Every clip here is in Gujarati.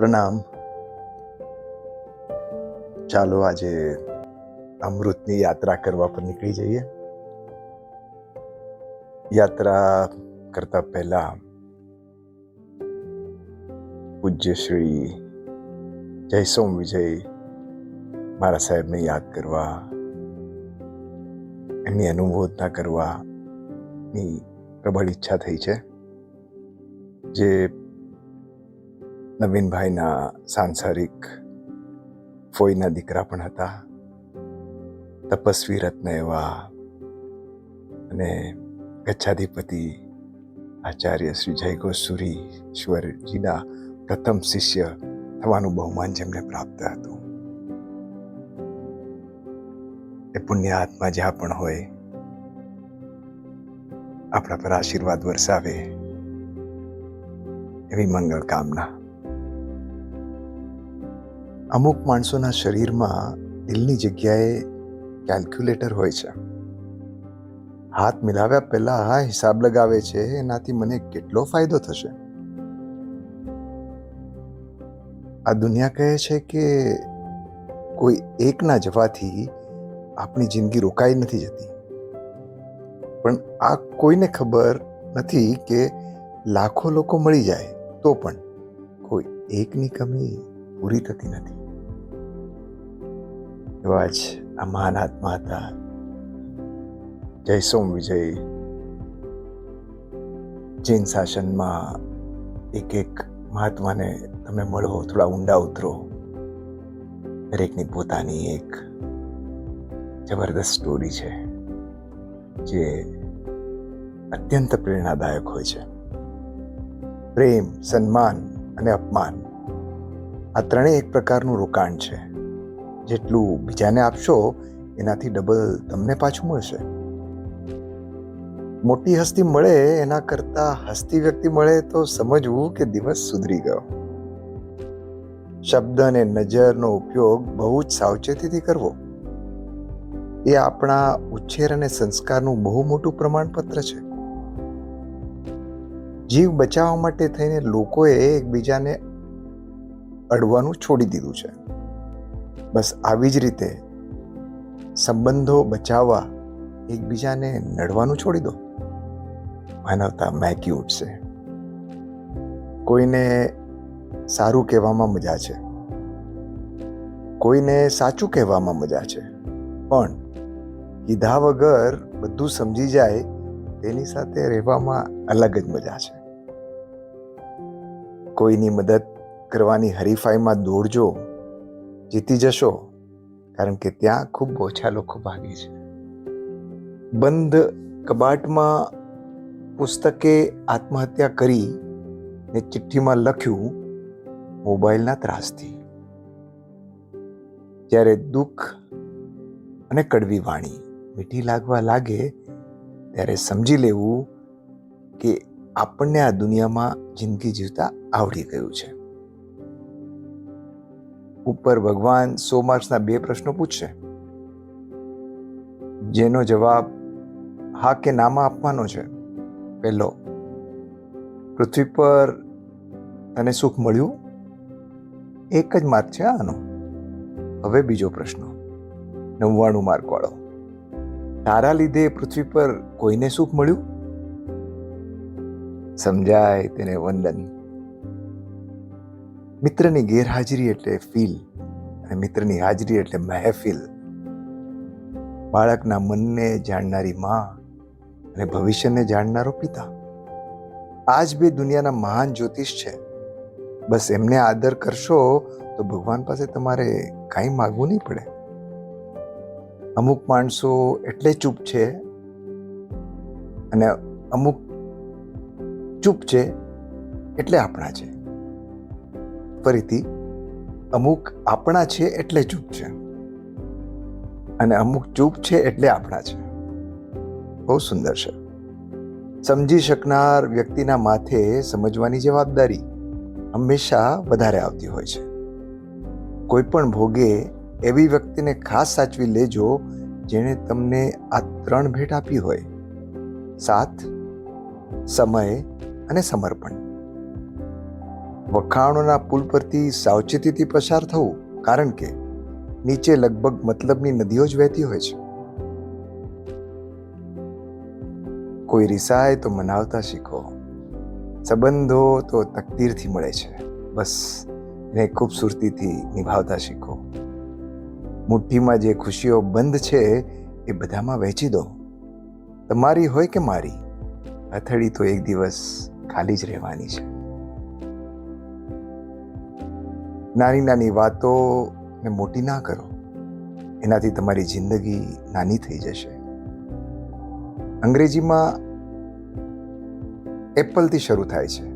પ્રણામ. ચાલો આજે અમૃતની યાત્રા કરવા પર નીકળી જઈએ. યાત્રા કરતા પહેલા પૂજ્ય શ્રી જયસોમ વિજય મારા સાહેબને યાદ કરવા, એમની અનુમોદના કરવાની પ્રબળ ઈચ્છા થઈ છે. જે નવીનભાઈના સાંસારિક ફોઈના દીકરા પણ હતા, તપસ્વી રત્ન એવા, અને ગચ્છાધિપતિ આચાર્ય શ્રી જય ગોસ્વામીશ્વરજીના પ્રથમ શિષ્ય થવાનું બહુમાન જેમને પ્રાપ્ત હતું. એ પુણ્ય આત્મા જ્યાં પણ હોય આપણા પર આશીર્વાદ વરસાવે એવી મંગળ કામના. અમુક માણસોના શરીરમાં દિલની જગ્યાએ કેલ્ક્યુલેટર હોય છે. હાથ મિલાવ્યા પહેલા હિસાબ લગાવે છે, એનાથી મને કેટલો ફાયદો થશે. આ દુનિયા કહે છે કે કોઈ એકના જવાથી આપણી જિંદગી રોકાઈ નથી જતી, પણ આ કોઈને ખબર નથી કે લાખો લોકો મળી જાય તો પણ કોઈ એકની કમી પૂરી થતી નથી. એવા જ આ મહાન આત્મા હતા જયસોમ વિજય. જૈન શાસનમાં એક મહાત્માને તમે મળો, થોડા ઊંડા ઉતરો, દરેકની પોતાની એક જબરદસ્ત સ્ટોરી છે જે અત્યંત પ્રેરણાદાયક હોય છે. પ્રેમ, સન્માન અને અપમાન, આ ત્રણેય એક પ્રકારનું રોકાણ છે. જેટલું બીજાને આપશો એનાથી ડબલ તમને પાછું મળશે. મોટી હસ્તી મળે એના કરતા હસતી વ્યક્તિ મળે તો સમજવું કે દિવસ સુધરી ગયો. શબ્દ અને નજરનો ઉપયોગ બહુ જ સાવચેતીથી કરવો એ આપણા ઉછેર અને સંસ્કારનું બહુ મોટું પ્રમાણપત્ર છે. જીવ બચાવવા માટે થઈને લોકોએ એકબીજાને અડવાનું છોડી દીધું છે. બસ આવી જ રીતે સંબંધો બચાવવા એકબીજાને નડવાનું છોડી દો, માનવતા મહેકી ઉઠશે. કોઈને સારું કહેવામાં મજા છે, કોઈને સાચું કહેવામાં મજા છે, પણ કીધા વગર બધું સમજી જાય તેની સાથે રહેવામાં અલગ જ મજા છે. કોઈની મદદ કરવાની હરીફાઈમાં દોડજો, જીતી જશો, કારણ કે ત્યાં ખૂબ ઓછા લોકો ભાગે છે. બંધ કબાટમાં પુસ્તકે આત્મહત્યા કરી ને ચિઠ્ઠીમાં લખ્યું મોબાઈલના ત્રાસથી. જ્યારે દુઃખ અને કડવી વાણી મીઠી લાગવા લાગે ત્યારે સમજી લેવું કે આપણને આ દુનિયામાં જિંદગી જીવતા આવડી ગયું છે. ઉપર ભગવાન 100 માર્ક્સના 2 પ્રશ્નો પૂછશે, જેનો જવાબ હા કે નામાં આપવાનો છે. પહેલો, પૃથ્વી પર તને સુખ મળ્યું? 1 જ માર્ક છે આનો. હવે બીજો પ્રશ્ન, 99 માર્ક વાળો, તારા લીધે પૃથ્વી પર કોઈને સુખ મળ્યું? સમજાય તેને વંદન. મિત્રની ગેરહાજરી એટલે ફીલ, અને મિત્રની હાજરી એટલે મહેફિલ. બાળકના મનને જાણનારી માં અને ભવિષ્યને જાણનારો પિતા, આ જ 2 દુનિયાના મહાન જ્યોતિષ છે. બસ એમને આદર કરશો તો ભગવાન પાસે તમારે કાંઈ માગવું નહીં પડે. અમુક માણસો એટલે ચૂપ છે અને અમુક ચૂપ છે એટલે આપણા છે. ફરીથી, અમુક આપણા છે એટલે ચૂપ છે, અને અમુક ચૂપ છે એટલે આપણા છે. બહુ સુંદર છે. સમજી શકનાર વ્યક્તિના માથે સમજવાની જવાબદારી હંમેશા વધારે આવતી હોય છે. કોઈ પણ ભોગે એવી વ્યક્તિને ખાસ સાચવી લેજો જેણે તમને આ 3 ભેટ આપી હોય: સાથ, સમય અને સમર્પણ. વખાણોના પુલ પરથી સાવચેતીથી પસાર થવું, કારણ કે નીચે લગભગ મતલબની નદીઓ જ વહેતી હોય છે. કોઈ રિસાય તો મનાવતા શીખો. સંબંધો તો તકદીરથી મળે છે, બસ એને ખૂબસૂરતીથી નિભાવતા શીખો. મુઠ્ઠીમાં જે ખુશીઓ બંધ છે એ બધામાં વહેંચી દો. તમારી હોય કે મારી, હથેળી તો એક દિવસ ખાલી જ રહેવાની છે. નાની નાની વાતોને મોટી ના કરો, એનાથી તમારી જિંદગી નાની થઈ જશે. અંગ્રેજીમાં એપલથી શરૂ થાય છે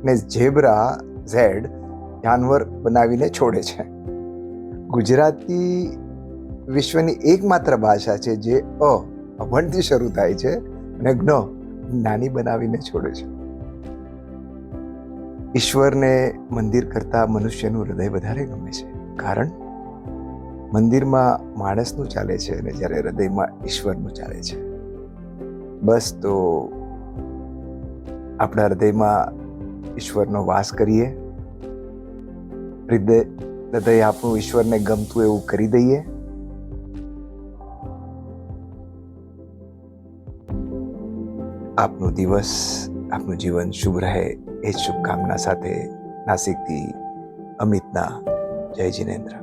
ને ઝેબ્રા ઝેડ જાનવર બનાવીને છોડે છે. ગુજરાતી વિશ્વની એકમાત્ર ભાષા છે જે અભણથી શરૂ થાય છે અને નાની બનાવીને છોડે છે. ઈશ્વરને મંદિર કરતા મનુષ્યનું હૃદય વધારે ગમે છે, કારણ મંદિરમાં માણસનું ચાલે છે અને જ્યારે હૃદયમાં ઈશ્વરનું ચાલે છે. બસ તો આપણા હૃદયમાં ઈશ્વરનો વાસ કરીએ. હૃદય આપણું ઈશ્વરને ગમતું એવું કરી દઈએ. આપનો દિવસ, આપનું જીવન શુભ રહે એ જ શુભકામના સાથે નાસિકથી અમિતના જય જિનેન્દ્ર.